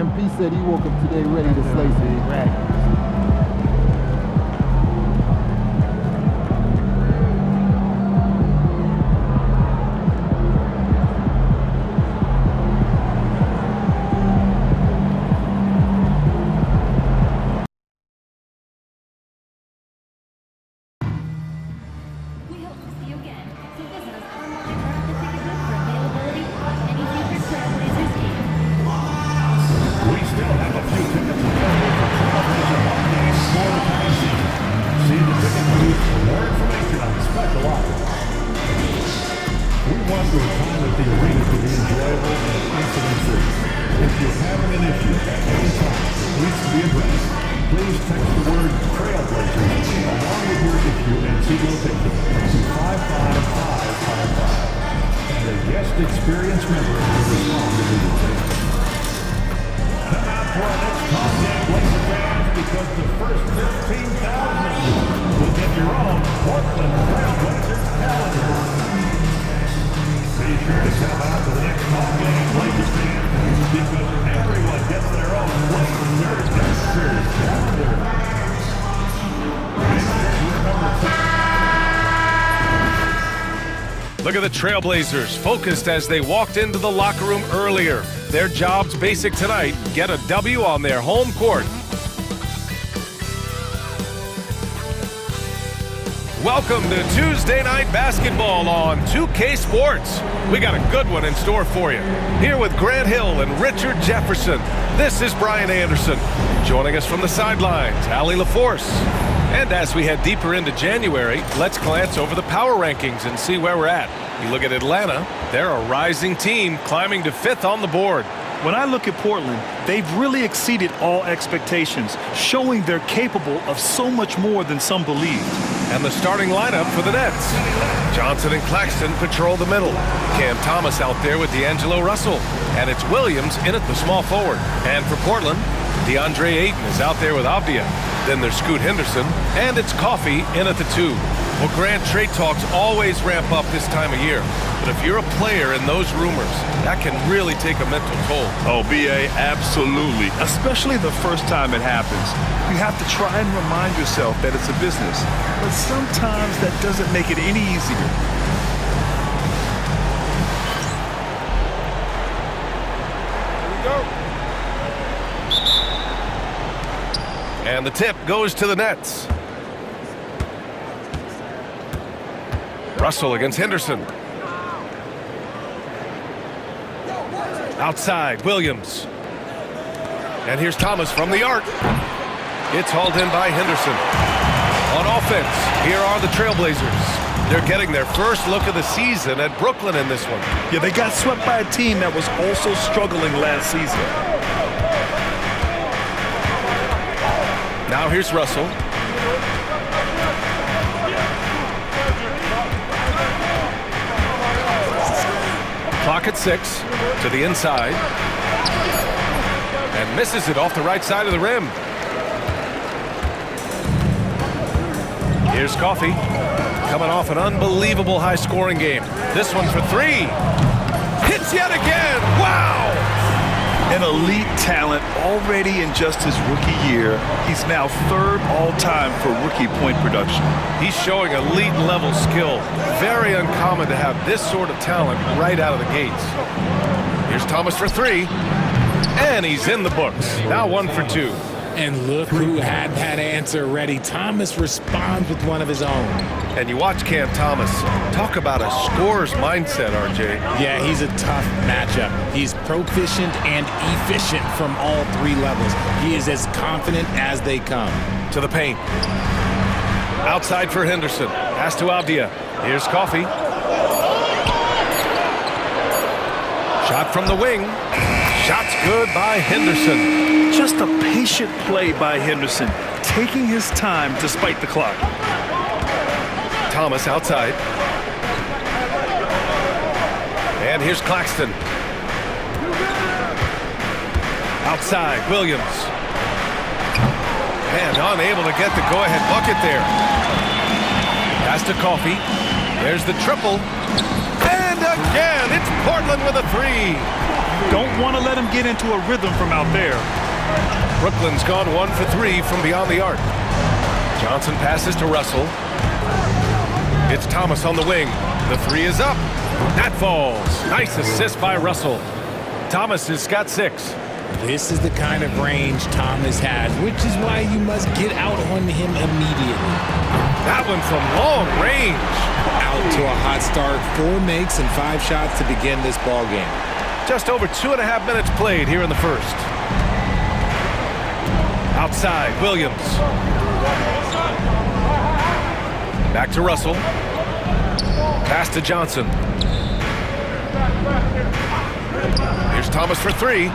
MP said he woke up today ready to slay some dragons. We hope to see you again, so visit us online or at the ticket booth for availability on any future Trailblazers game. We still have a few tickets available for Trailblazer home games for the coming season. See the ticket booth for more information on special offers. We want your time at the arena to be enjoyable and incident-free. If you're having an issue at any time that needs to be addressed, please text the word Trailblazers along with your issue and seat location to 55555. And a guest experience member will respond immediately. Come out for our next Talk Game Blazer fans, because the first 15,000 of you will get your own Portland Trailblazers calendar. Be sure to come out to the next Talk Game Blazer fans, because everyone gets their own Blazers calendar. Make sure you remember. Look at the Trailblazers, focused as they walked into the locker room earlier. Their job's basic tonight: get a W on their home court. Welcome to Tuesday Night Basketball on 2K Sports. We got a good one in store for you. Here with Grant Hill and Richard Jefferson, this is Brian Anderson. Joining us from the sidelines, Allie LaForce. And as we head deeper into January, let's glance over the power rankings and see where we're at. You look at Atlanta, they're a rising team climbing to 5th on the board. When I look at Portland, they've really exceeded all expectations, showing they're capable of so much more than some believed. And the starting lineup for the Nets: Johnson and Claxton patrol the middle. Cam Thomas out there with D'Angelo Russell. And it's Williams in at the small forward. And for Portland, DeAndre Ayton is out there with Avdia. Then there's Scoot Henderson, and it's Coffee in at the 2. Well, Grant, trade talks always ramp up this time of year. But if you're a player in those rumors, that can really take a mental toll. Oh, B.A., absolutely. Especially the first time it happens. You have to try and remind yourself that it's a business. But sometimes that doesn't make it any easier. And the tip goes to the Nets. Russell against Henderson. Outside, Williams. And here's Thomas from the arc. It's hauled in by Henderson. On offense, here are the Trailblazers. They're getting their first look of the season at Brooklyn in this one. Yeah, they got swept by a team that was also struggling last season. Now here's Russell. Clock at 6 to the inside. And misses it off the right side of the rim. Here's Coffee, coming off an unbelievable high-scoring game. This one for 3. Hits yet again. Wow! An elite talent already in just his rookie year. He's now 3rd all-time for rookie point production. He's showing elite-level skill. Very uncommon to have this sort of talent right out of the gates. Here's Thomas for 3. And he's in the books. Now 1 for 2. And look who had that answer ready. Thomas responds with one of his own. And you watch Cam Thomas. Talk about a scorer's mindset, RJ. Yeah, he's a tough matchup. He's proficient and efficient from all 3 levels. He is as confident as they come. To the paint. Outside for Henderson. Pass to Avdia. Here's Coffee. Shot from the wing. Shot's good by Henderson. Just a patient play by Henderson, taking his time despite the clock. Thomas outside. And here's Claxton. Outside, Williams. And unable to get the go-ahead bucket there. Pass to Coffee. There's the triple. And again, it's Portland with a 3. Don't want to let him get into a rhythm from out there. Brooklyn's gone 1 for 3 from beyond the arc. Johnson passes to Russell. It's Thomas on the wing. The three is up. That falls. Nice assist by Russell. Thomas has got 6. This is the kind of range Thomas has, which is why you must get out on him immediately. That one from long range. Out to a hot start, 4 makes and 5 shots to begin this ball game. Just over 2.5 minutes played here in the first. Outside, Williams. Back to Russell. Pass to Johnson. Here's Thomas for 3.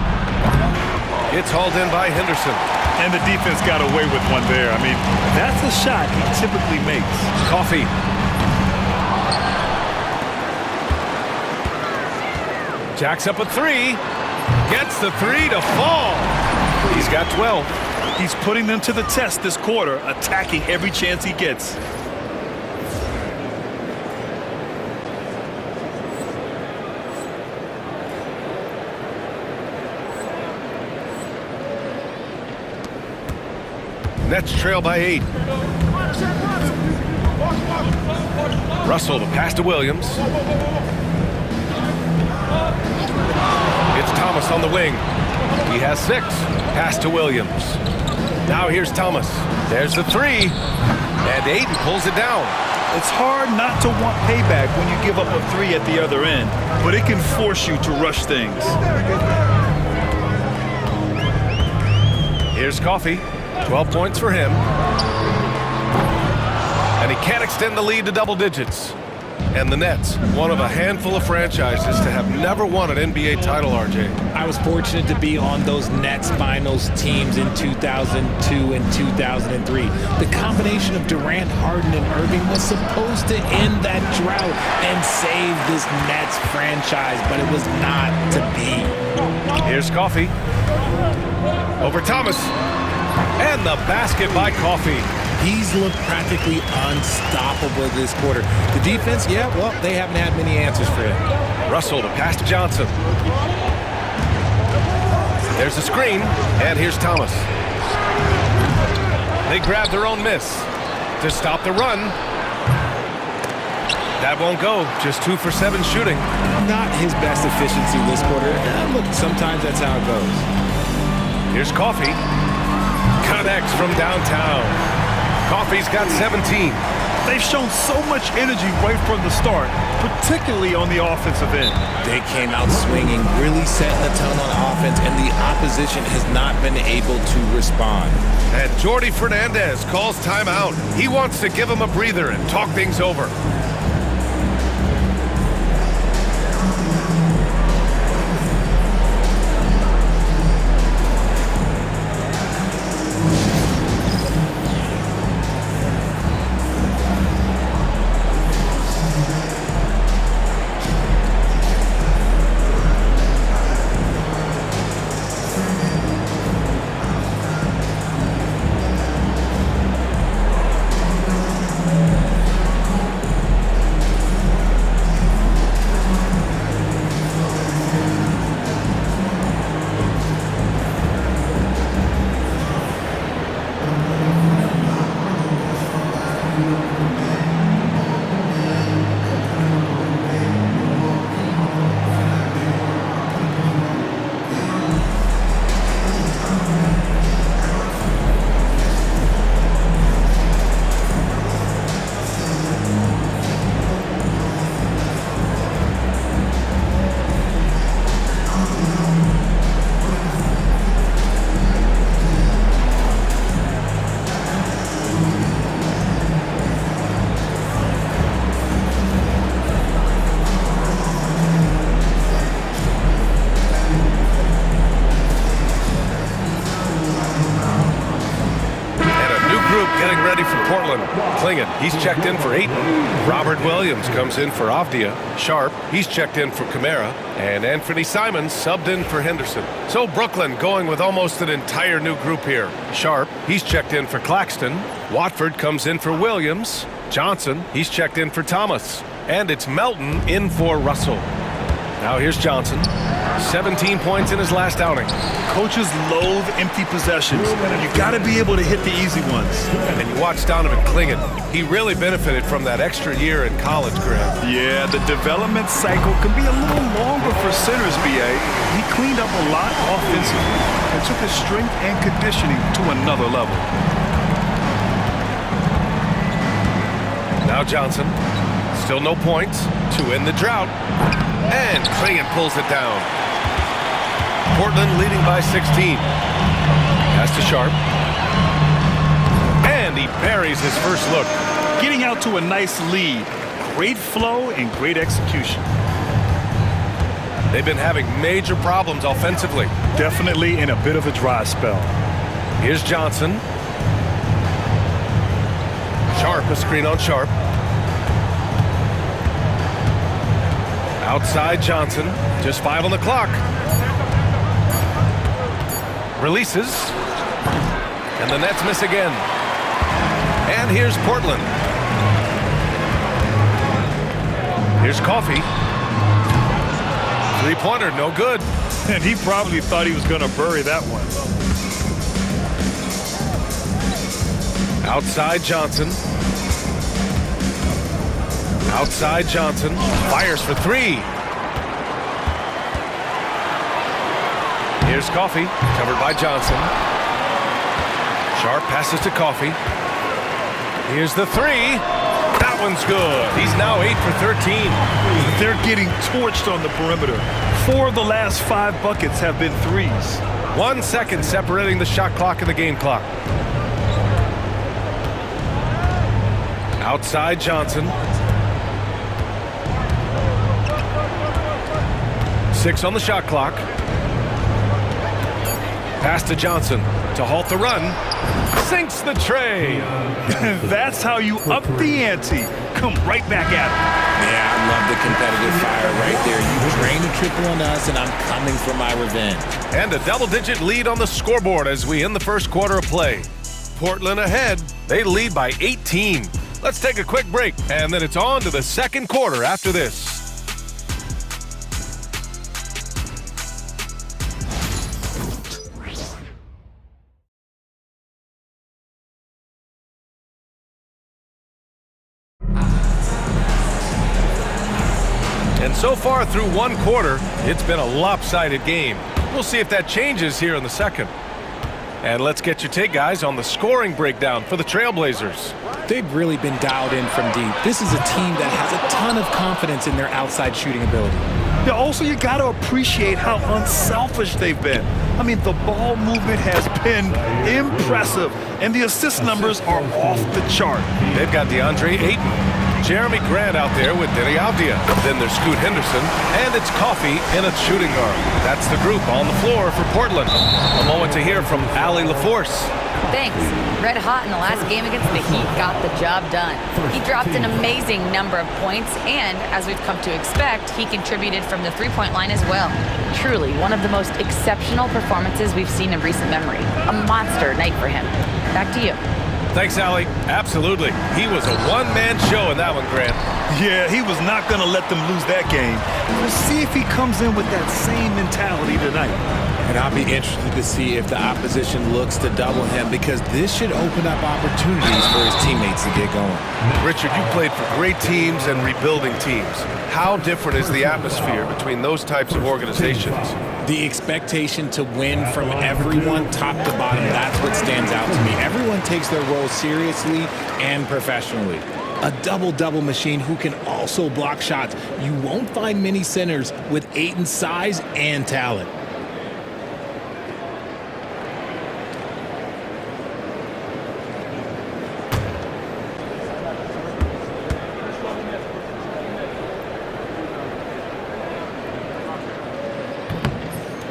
It's hauled in by Henderson. And the defense got away with one there. I mean, that's a shot he typically makes. Coffee. Jacks up a 3. Gets the 3 to fall. He's got 12. He's putting them to the test this quarter, attacking every chance he gets. Nets trail by 8. Russell to pass to Williams. It's Thomas on the wing. He has 6. Pass to Williams. Now here's Thomas. There's the 3. And Ayton pulls it down. It's hard not to want payback when you give up a 3 at the other end, but it can force you to rush things. Here's Coffee. 12 points for him. And he can't extend the lead to double digits. And the Nets, one of a handful of franchises to have never won an NBA title, RJ. I was fortunate to be on those Nets finals teams in 2002 and 2003. The combination of Durant, Harden, and Irving was supposed to end that drought and save this Nets franchise, but it was not to be. Here's Coffee. Over Thomas. And the basket by Coffee. He's looked practically unstoppable this quarter. The defense, yeah, well, they haven't had many answers for him. Russell to pass to Johnson. There's a screen, and here's Thomas. They grab their own miss to stop the run. That won't go. Just 2 for 7 shooting. Not his best efficiency this quarter. Look, sometimes that's how it goes. Here's Coffee. Connects from downtown. Coffee's got 17. They've shown so much energy right from the start, particularly on the offensive end. They came out swinging, really setting the tone on offense, and the opposition has not been able to respond. And Jordi Fernandez calls timeout. He wants to give him a breather and talk things over. He's checked in for Ayton. Robert Williams comes in for Avdia. Sharp, he's checked in for Kamara. And Anthony Simons subbed in for Henderson. So Brooklyn going with almost an entire new group here. Sharp, he's checked in for Claxton. Watford comes in for Williams. Johnson, he's checked in for Thomas. And it's Melton in for Russell. Now here's Johnson. 17 points in his last outing. Coaches loathe empty possessions. You got to be able to hit the easy ones. And you watch Donovan Clingan. He really benefited from that extra year in college, Graham. Yeah, the development cycle can be a little longer for centers, B.A. He cleaned up a lot offensively and took his strength and conditioning to another level. Now Johnson. Still no points to end the drought. And Clingan pulls it down. Portland leading by 16. Pass to Sharp. And he buries his first look. Getting out to a nice lead. Great flow and great execution. They've been having major problems offensively. Definitely in a bit of a dry spell. Here's Johnson. Sharp, a screen on Sharp. Outside Johnson, just 5 on the clock. Releases. And the Nets miss again. And here's Portland. Here's Coffey. Three-pointer, no good. And he probably thought he was going to bury that one. Outside Johnson. Outside Johnson. Fires for three. Here's Coffey. Covered by Johnson. Sharp passes to Coffey. Here's the three. That one's good. He's now 8 for 13. They're getting torched on the perimeter. 4 of the last 5 buckets have been threes. 1 second separating the shot clock and the game clock. Outside Johnson. 6 on the shot clock. Pass to Johnson to halt the run. Sinks the tray. That's how you up the ante. Come right back at it. Yeah, I love the competitive fire right there. You drained a triple on us, and I'm coming for my revenge. And a double-digit lead on the scoreboard as we end the first quarter of play. Portland ahead. They lead by 18. Let's take a quick break, and then it's on to the second quarter after this. And so far through one quarter, it's been a lopsided game. We'll see if that changes here in the second. And let's get your take, guys, on the scoring breakdown for the Trailblazers. They've really been dialed in from deep. This is a team that has a ton of confidence in their outside shooting ability. Yeah, also, you got to appreciate how unselfish they've been. I mean, the ball movement has been impressive, and the assist numbers are off the chart. They've got DeAndre Ayton, Jeremy Grant out there with Denny Avdia. Then there's Scoot Henderson, and it's Coffey in a shooting guard. That's the group on the floor for Portland. A moment to hear from Allie LaForce. Thanks. Red hot in the last game against the Heat, got the job done. He dropped an amazing number of points, and as we've come to expect, he contributed from the three-point line as well. Truly, one of the most exceptional performances we've seen in recent memory. A monster night for him. Back to you. Thanks, Allie. Absolutely. He was a one-man show in that one, Grant. Yeah, he was not going to let them lose that game. We'll see if he comes in with that same mentality tonight. And I'll be interested to see if the opposition looks to double him, because this should open up opportunities for his teammates to get going. Richard, you played for great teams and rebuilding teams. How different is the atmosphere between those types of organizations? The expectation to win from everyone, top to bottom, that's what stands out to me. Everyone takes their role seriously and professionally. A double-double machine who can also block shots. You won't find many centers with Ayton's size and talent.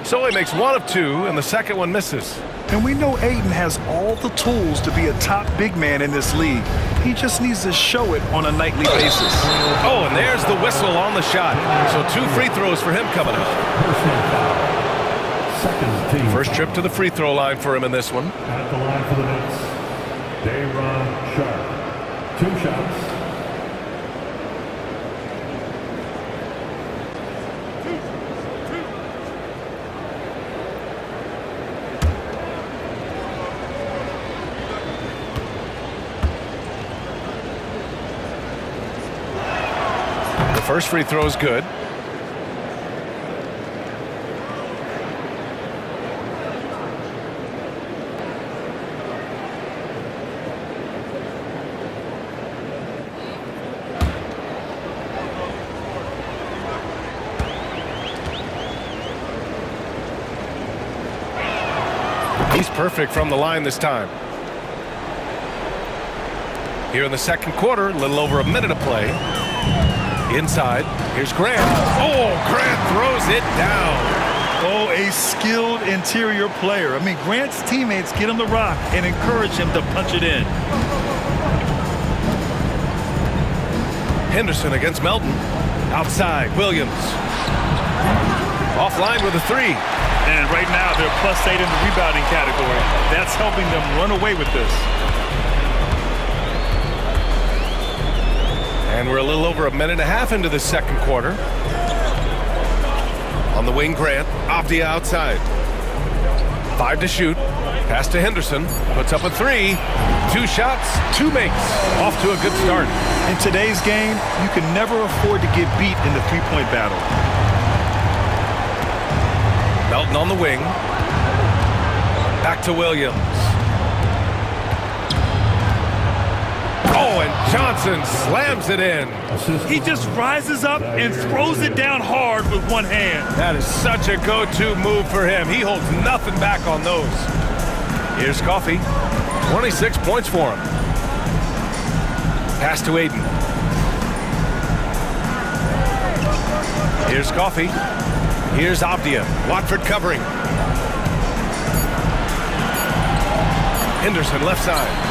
So he makes one of two, and the second one misses. And we know Ayton has all the tools to be a top big man in this league. He just needs to show it on a nightly basis. Oh, and there's the whistle on the shot. So 2 free throws for him coming up. First trip to the free throw line for him in this one. At the line for the Knicks, Day'Ron Sharp. 2 shots. First free throw is good. He's perfect from the line this time. Here in the second quarter, a little over a minute of play. Inside, here's Grant. Oh, Grant throws it down. Oh, a skilled interior player. I mean, Grant's teammates get him the rock and encourage him to punch it in. Henderson against Melton. Outside, Williams. Offline with a three. And right now, they're +8 in the rebounding category. That's helping them run away with this. And we're a little over a minute and a half into the second quarter. On the wing, Grant. Avdia outside. 5 to shoot. Pass to Henderson. Puts up a three. 2 shots, 2 makes. Off to a good start. In today's game, you can never afford to get beat in the three-point battle. Melton on the wing. Back to Williams. Oh, and Johnson slams it in. He just rises up and throws it down hard with one hand. That is such a go-to move for him. He holds nothing back on those. Here's Coffey. 26 points for him. Pass to Aiden. Here's Coffey. Here's Avdia. Watford covering. Henderson left side.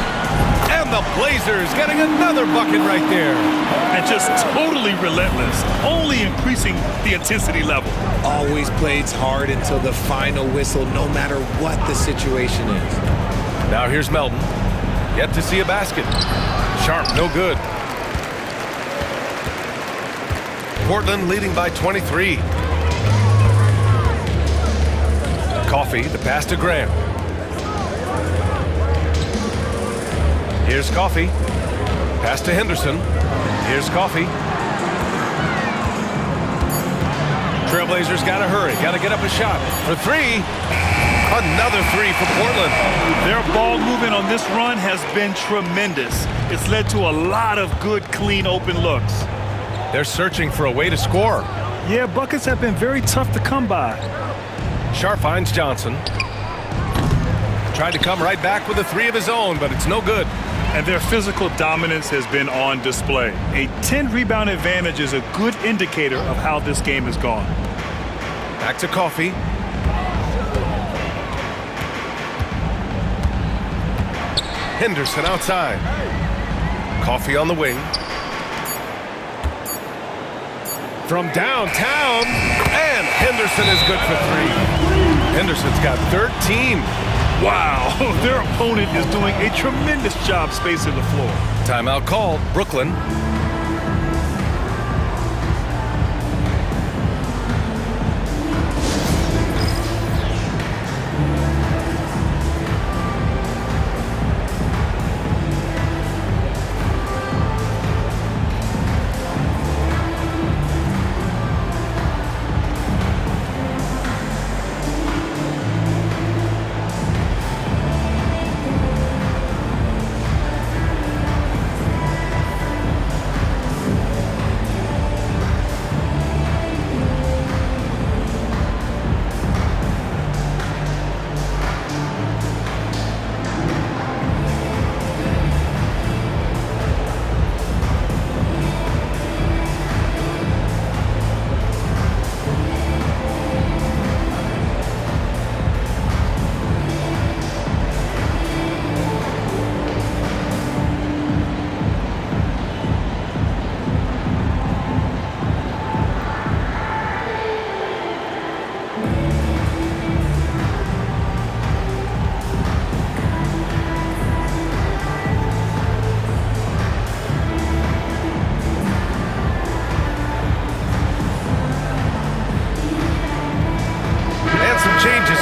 And the Blazers getting another bucket right there. And just totally relentless, only increasing the intensity level. Always plays hard until the final whistle, no matter what the situation is. Now here's Melton. Yet to see a basket. Sharp, no good. Portland leading by 23. Coffey, the pass to Graham. Here's Coffey. Pass to Henderson. Here's Coffey. Trailblazers got to hurry. Got to get up a shot for three. Another three for Portland. Their ball movement on this run has been tremendous. It's led to a lot of good, clean, open looks. They're searching for a way to score. Yeah, buckets have been very tough to come by. Sharp finds Johnson. Tried to come right back with a three of his own, but it's no good. And their physical dominance has been on display. A 10-rebound advantage is a good indicator of how this game has gone. Back to Coffey. Henderson outside. Coffey on the wing. From downtown, and Henderson is good for three. Henderson's got 13. Wow, their opponent is doing a tremendous job spacing the floor. Timeout called, Brooklyn.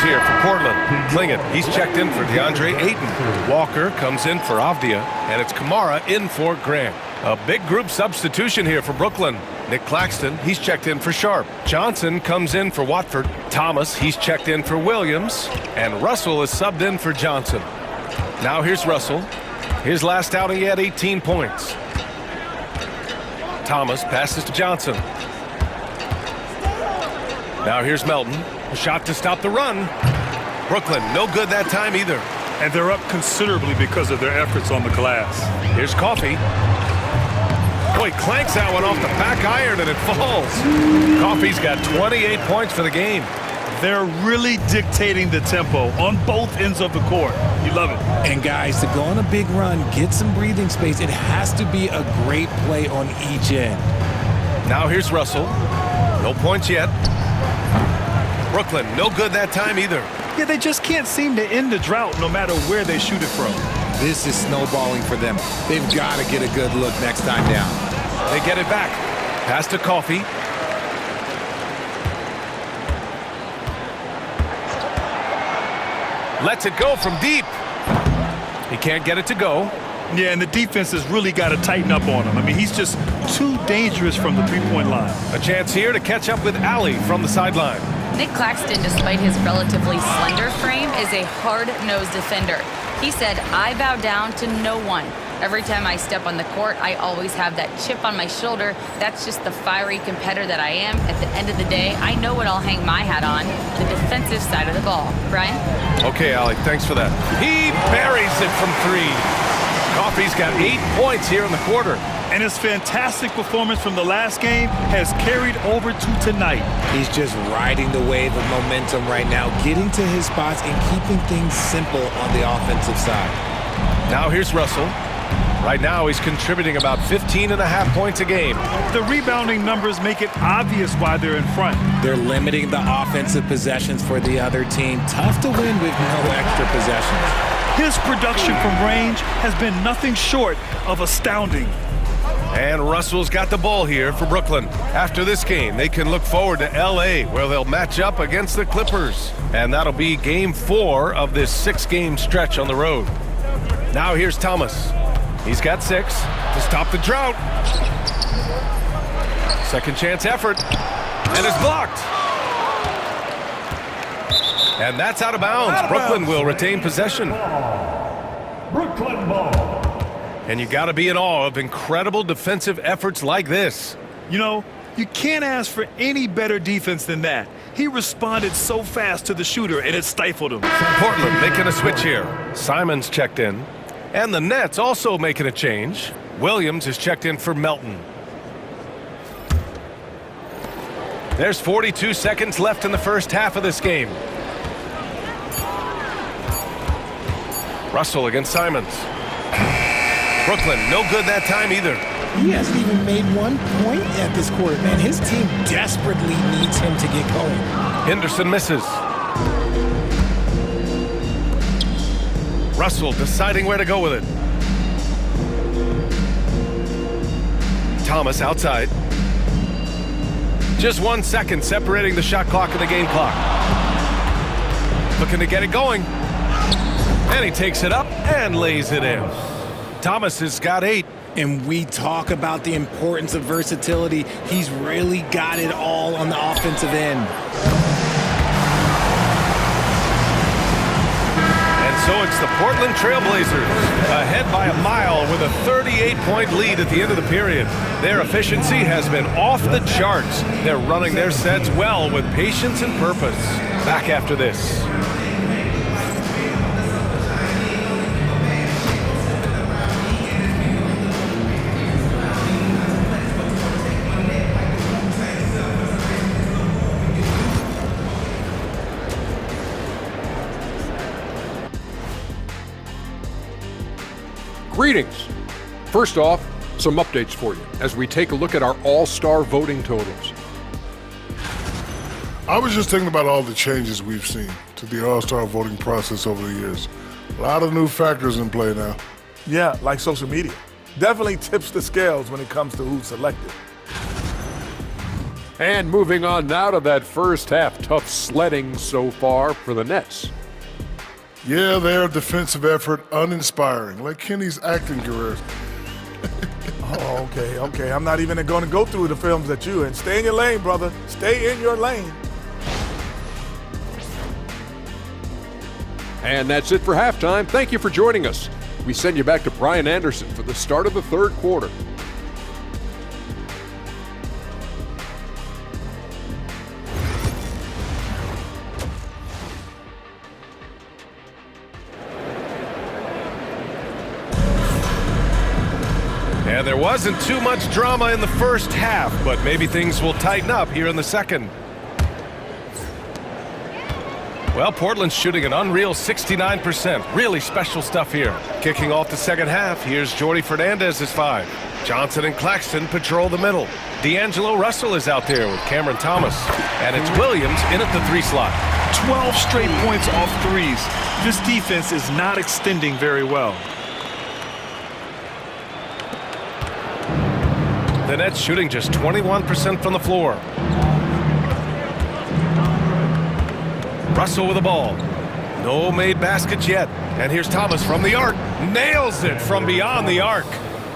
Here for Portland. Klingin, he's checked in for DeAndre Ayton. Walker comes in for Avdia, and it's Kamara in for Grant. A big group substitution here for Brooklyn. Nick Claxton, he's checked in for Sharp. Johnson comes in for Watford. Thomas, he's checked in for Williams. And Russell is subbed in for Johnson. Now here's Russell. His last outing, he had 18 points. Thomas passes to Johnson. Now here's Melton. A shot to stop the run. Brooklyn, no good that time either. And they're up considerably because of their efforts on the glass. Here's Coffey. Oh, he clanks that one off the back iron and it falls. Coffey's got 28 points for the game. They're really dictating the tempo on both ends of the court. You love it. And guys, to go on a big run, get some breathing space, it has to be a great play on each end. Now here's Russell. No points yet. Brooklyn, no good that time either. Yeah, they just can't seem to end the drought no matter where they shoot it from. This is snowballing for them. They've got to get a good look next time down. They get it back. Pass to Coffey. Lets it go from deep. He can't get it to go. Yeah, and the defense has really got to tighten up on him. I mean, he's just too dangerous from the three-point line. A chance here to catch up with Alley from the sideline. Nick Claxton, despite his relatively slender frame, is a hard-nosed defender. He said, "I bow down to no one. Every time I step on the court, I always have that chip on my shoulder. That's just the fiery competitor that I am. At the end of the day, I know what I'll hang my hat on, the defensive side of the ball." Brian? Okay, Alley, thanks for that. He buries it from three. Coffey's got 8 points here in the quarter. And his fantastic performance from the last game has carried over to tonight. He's just riding the wave of momentum right now, getting to his spots and keeping things simple on the offensive side. Now here's Russell. Right now he's contributing about 15.5 points a game. The rebounding numbers make it obvious why they're in front. They're limiting the offensive possessions for the other team. Tough to win with no extra possessions. His production from range has been nothing short of astounding. And Russell's got the ball here for Brooklyn. After this game, they can look forward to L.A., where they'll match up against the Clippers. And that'll be game 4 of this 6-game stretch on the road. Now here's Thomas. He's got 6 to stop the drought. Second chance effort. And it's blocked. And that's out of bounds. Brooklyn will retain possession. Brooklyn ball. And you got to be in awe of incredible defensive efforts like this. You know, you can't ask for any better defense than that. He responded so fast to the shooter, and it stifled him. Portland making a switch here. Simons checked in. And the Nets also making a change. Williams is checked in for Melton. There's 42 seconds left in the first half of this game. Russell against Simons. Brooklyn, no good that time either. He hasn't even made 1 point at this quarter, man. His team desperately needs him to get going. Henderson misses. Russell deciding where to go with it. Thomas outside. Just 1 second separating the shot clock and the game clock. Looking to get it going. And he takes it up and lays it in. Thomas has got 8. And we talk about the importance of versatility. He's really got it all on the offensive end. And so it's the Portland Trailblazers ahead by a mile with a 38-point lead at the end of the period. Their efficiency has been off the charts. They're running their sets well with patience and purpose. Back after this. Greetings. First off, some updates for you as we take a look at our all-star voting totals. I was just thinking about all the changes we've seen to the all-star voting process over the years. A lot of new factors in play now. Yeah, like social media. Definitely tips the scales when it comes to who's selected. And moving on now to that first half, tough sledding so far for the Nets. Yeah, their defensive effort uninspiring, like Kenny's acting career. Oh, okay. I'm not even going to go through the films that you and stay in your lane, brother. Stay in your lane. And that's it for halftime. Thank you for joining us. We send you back to Brian Anderson for the start of the third quarter. And there wasn't too much drama in the first half, but maybe things will tighten up here in the second. Well, Portland's shooting an unreal 69%. Really special stuff here. Kicking off the second half, here's Jordi Fernandez's 5. Johnson and Claxton patrol the middle. D'Angelo Russell is out there with Cameron Thomas. And it's Williams in at the 3 slot. 12 straight points off threes. This defense is not extending very well. The Nets shooting just 21% from the floor. Russell with the ball. No made baskets yet. And here's Thomas from the arc. Nails it from beyond the arc.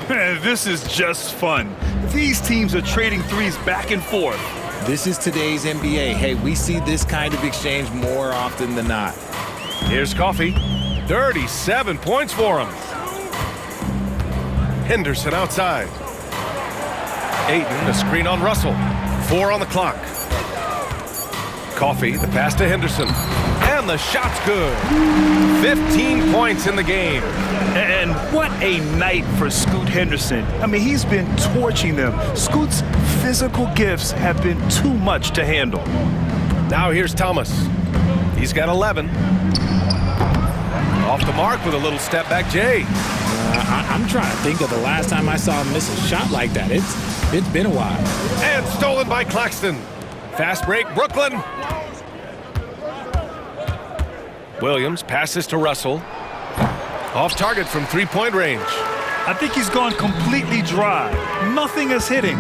This is just fun. These teams are trading threes back and forth. This is today's NBA. Hey, we see this kind of exchange more often than not. Here's Coffey. 37 points for him. Henderson outside. Ayton, a screen on Russell. 4 on the clock. Coffey, the pass to Henderson. And the shot's good. 15 points in the game. And what a night for Scoot Henderson. I mean, he's been torching them. Scoot's physical gifts have been too much to handle. Now here's Thomas. He's got 11. Off the mark with a little step back, Jay. I'm trying to think of the last time I saw him miss a shot like that. It's been a while. And stolen by Claxton. Fast break, Brooklyn. Williams passes to Russell. Off target from 3-point range. I think he's gone completely dry. Nothing is hitting.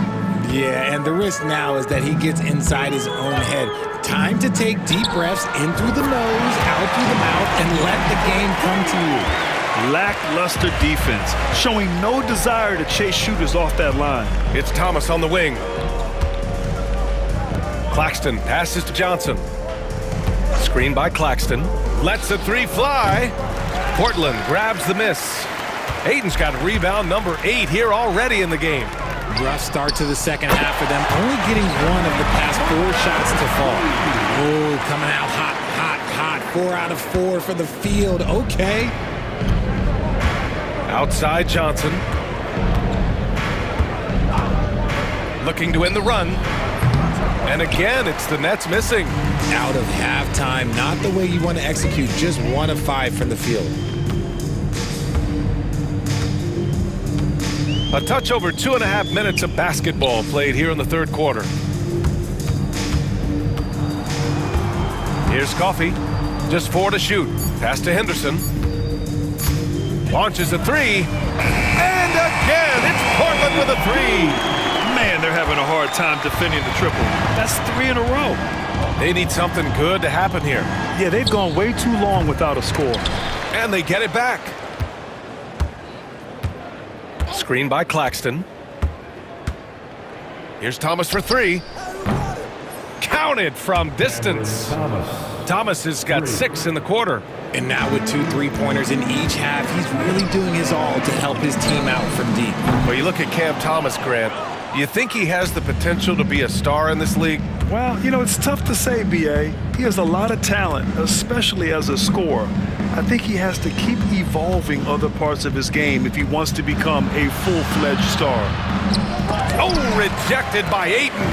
Yeah, and the risk now is that he gets inside his own head. Time to take deep breaths in through the nose, out through the mouth, and let the game come to you. Lackluster defense, showing no desire to chase shooters off that line. It's Thomas on the wing. Claxton passes to Johnson. Screen by Claxton. Lets the 3 fly. Portland grabs the miss. Ayton's got rebound number 8 here already in the game. Rough start to the second half for them, only getting 1 of the past 4 shots to fall. Oh, coming out hot. 4 out of 4 for the field. Okay. Outside Johnson. Looking to win the run. And again, it's the Nets missing. Out of halftime, not the way you want to execute, just 1 of 5 from the field. A touch over 2.5 minutes of basketball played here in the third quarter. Here's Coffey. Just 4 to shoot. Pass to Henderson. Launches a 3. And again, it's Portland with a 3. Man, they're having a hard time defending the triple. That's 3 in a row. They need something good to happen here. Yeah, they've gone way too long without a score. And they get it back. Screen by Claxton. Here's Thomas for 3. Counted from distance. Thomas has got 6 in the quarter. And now with 2 3-pointers in each half, he's really doing his all to help his team out from deep. Well, you look at Cam Thomas, Grant. Do you think he has the potential to be a star in this league? Well, you know, it's tough to say, B.A. He has a lot of talent, especially as a scorer. I think he has to keep evolving other parts of his game if he wants to become a full-fledged star. Oh, rejected by Ayton.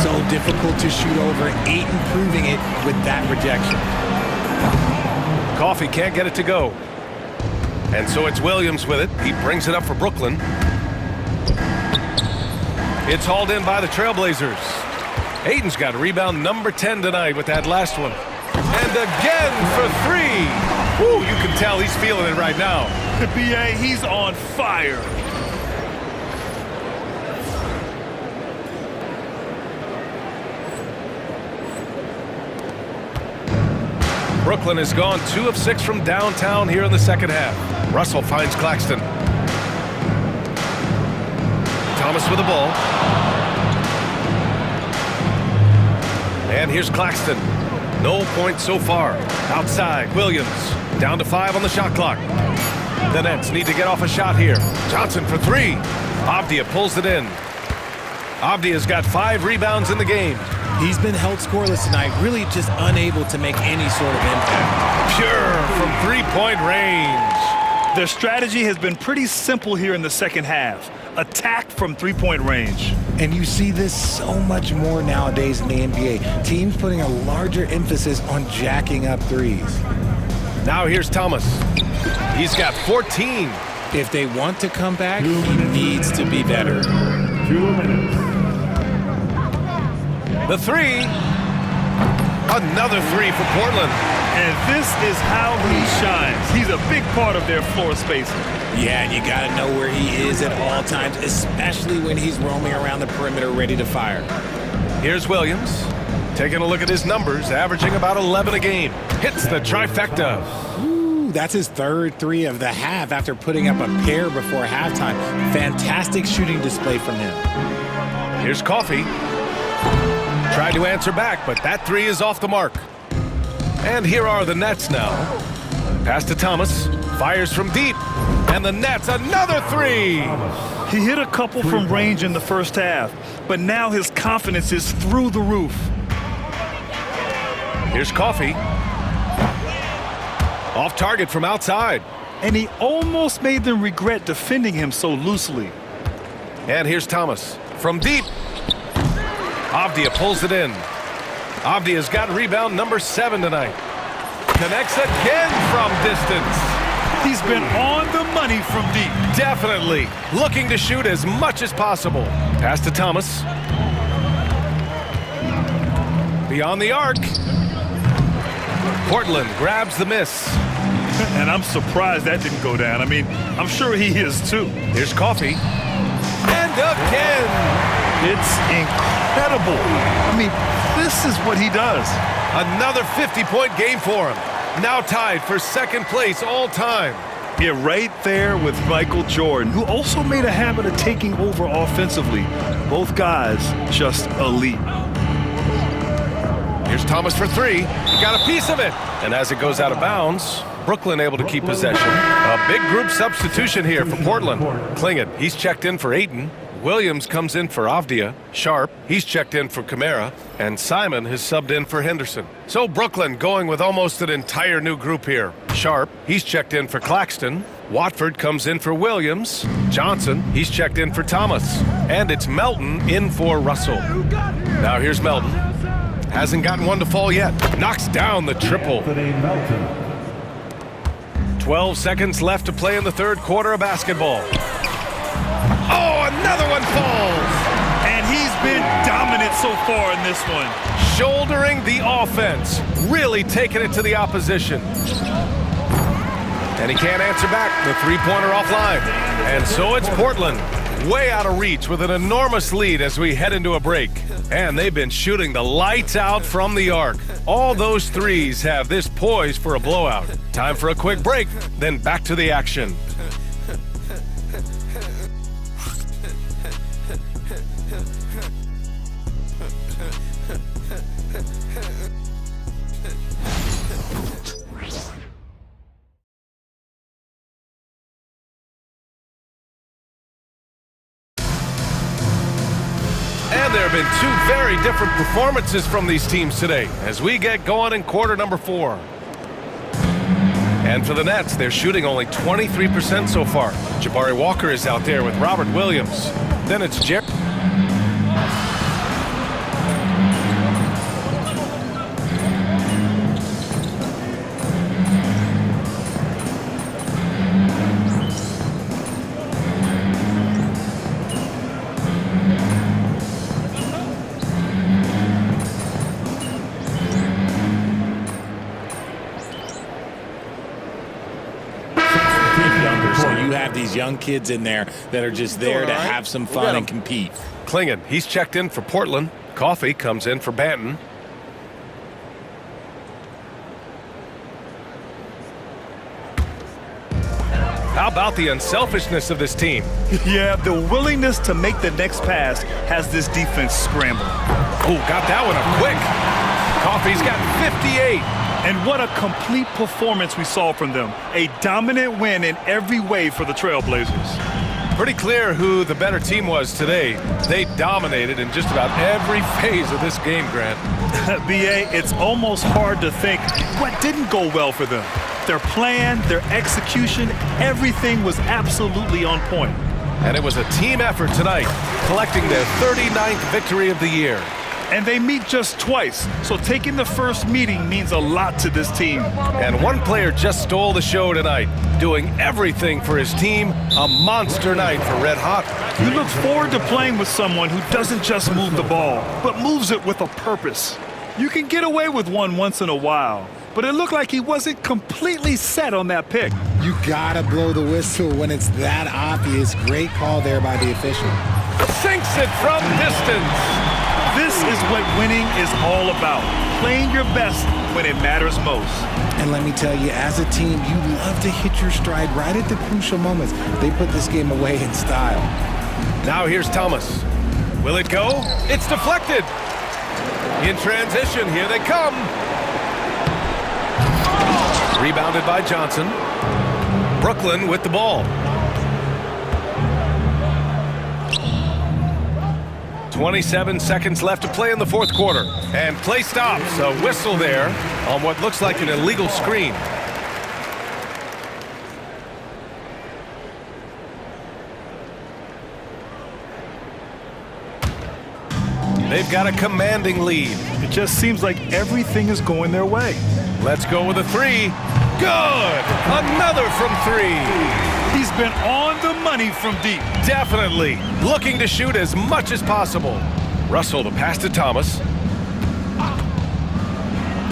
So difficult to shoot over. Ayton proving it with that rejection. Coffey can't get it to go. And so it's Williams with it. He brings it up for Brooklyn. It's hauled in by the Trailblazers. Ayton's got rebound number 10 tonight with that last one. And again for 3. Woo, you can tell he's feeling it right now. The B.A., he's on fire. Brooklyn has gone 2 of 6 from downtown here in the second half. Russell finds Claxton. Thomas with the ball. And here's Claxton. No points so far. Outside, Williams. Down to 5 on the shot clock. The Nets need to get off a shot here. Johnson for 3. Avdia pulls it in. Avdia's got 5 rebounds in the game. He's been held scoreless tonight, really just unable to make any sort of impact. Pure from three-point range. Their strategy has been pretty simple here in the second half. Attack from three-point range. And you see this so much more nowadays in the NBA. Teams putting a larger emphasis on jacking up threes. Now here's Thomas. He's got 14. If they want to come back, he needs to be better. 2 minutes. The 3. Another 3 for Portland. And this is how he shines. He's a big part of their floor spacing. Yeah, and you got to know where he is at all times, especially when he's roaming around the perimeter ready to fire. Here's Williams. Taking a look at his numbers, averaging about 11 a game. Hits the trifecta. Ooh, that's his third 3 of the half after putting up a pair before halftime. Fantastic shooting display from him. Here's Coffey. Tried to answer back, but that 3 is off the mark. And here are the Nets now. Pass to Thomas. Fires from deep. And the Nets, another 3. He hit a couple from range in the first half, but now his confidence is through the roof. Here's Coffey. Off target from outside. And he almost made them regret defending him so loosely. And here's Thomas. From deep. Avdia pulls it in. Avdia's got rebound number 7 tonight. Connects again from distance. He's been on the money from deep. Definitely. Looking to shoot as much as possible. Pass to Thomas. Beyond the arc. Portland grabs the miss. And I'm surprised that didn't go down. I mean, I'm sure he is too. Here's Coffey. And again. It's incredible. I mean, this is what he does. Another 50-point game for him. Now tied for second place all time. Yeah, right there with Michael Jordan, who also made a habit of taking over offensively. Both guys just elite. Here's Thomas for 3. Got a piece of it. And as it goes out of bounds, Brooklyn able to keep possession. A big group substitution here for Portland. Klingon, he's checked in for Ayton. Williams comes in for Avdia. Sharp, he's checked in for Kamara. And Simon has subbed in for Henderson. So Brooklyn going with almost an entire new group here. Sharp, he's checked in for Claxton. Watford comes in for Williams. Johnson, he's checked in for Thomas. And it's Melton in for Russell. Now here's Melton. Hasn't gotten one to fall yet. Knocks down the triple. 12 seconds left to play in the third quarter of basketball. Oh, another one falls. And he's been dominant so far in this one. Shouldering the offense. Really taking it to the opposition. And he can't answer back. The three-pointer offline. And so it's Portland. Way out of reach with an enormous lead as we head into a break. And they've been shooting the lights out from the arc. All those threes have this poised for a blowout. Time for a quick break, then back to the action. And there have been 2 very different performances from these teams today as we get going in quarter number 4. And for the Nets, they're shooting only 23% so far. Jabari Walker is out there with Robert Williams. Then it's Jerry. So you have these young kids in there that are just there to have some fun and compete. Klingon, he's checked in for Portland. Coffey comes in for Banton. How about the unselfishness of this team? Yeah, the willingness to make the next pass has this defense scrambling. Oh, got that one up quick. Coffey's got 58. And what a complete performance we saw from them. A dominant win in every way for the Trailblazers. Pretty clear who the better team was today. They dominated in just about every phase of this game, Grant. B.A., it's almost hard to think what didn't go well for them. Their plan, their execution, everything was absolutely on point. And it was a team effort tonight, collecting their 39th victory of the year. And they meet just twice, so taking the first meeting means a lot to this team. And one player just stole the show tonight, doing everything for his team. A monster night for Red Hot. You look forward to playing with someone who doesn't just move the ball, but moves it with a purpose. You can get away with one once in a while, but it looked like he wasn't completely set on that pick. You gotta blow the whistle when it's that obvious. Great call there by the official. Sinks it from distance. This is what winning is all about. Playing your best when it matters most. And let me tell you, as a team, you love to hit your stride right at the crucial moments. They put this game away in style. Now here's Thomas. Will it go? It's deflected. In transition, here they come. Rebounded by Johnson. Brooklyn with the ball. 27 seconds left to play in the fourth quarter. And play stops. A whistle there on what looks like an illegal screen. They've got a commanding lead. It just seems like everything is going their way. Let's go with a three. Good! Another from three. He's been on the money from deep. Definitely. Looking to shoot as much as possible. Russell the pass to Thomas.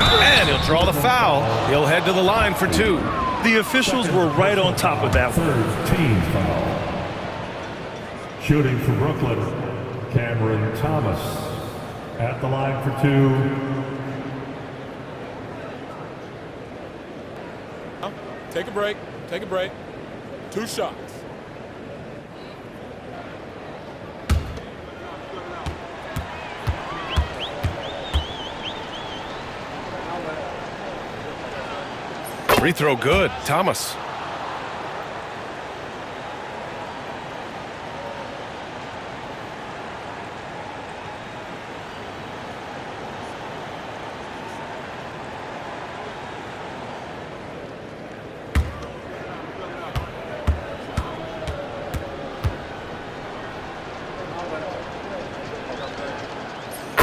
And he'll draw the foul. He'll head to the line for two. The officials were right on top of that one. Third team foul. Shooting for Brooklyn, Cameron Thomas. At the line for two. Take a break. Take a break. 2 shots. Free throw good. Thomas.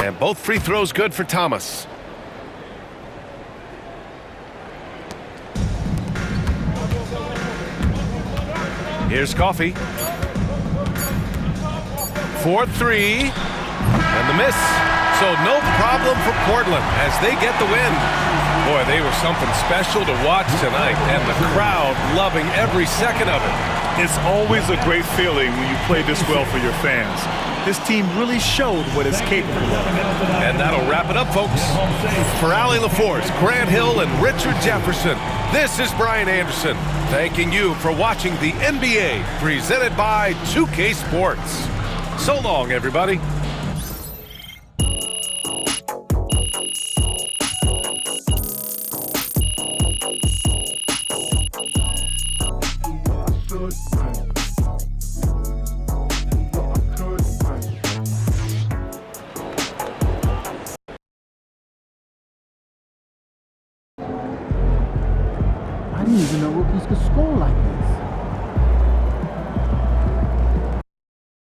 And both free throws good for Thomas. Here's Coffey. 4-3. And the miss. So no problem for Portland as they get the win. Boy, they were something special to watch tonight, and the crowd loving every second of it. It's always a great feeling when you play this well for your fans. This team really showed what it's capable of. And that'll wrap it up, folks. For Allie LaForce, Grant Hill, and Richard Jefferson, this is Brian Anderson, thanking you for watching the NBA presented by 2K Sports. So long, everybody. I didn't even know rookies could score like that.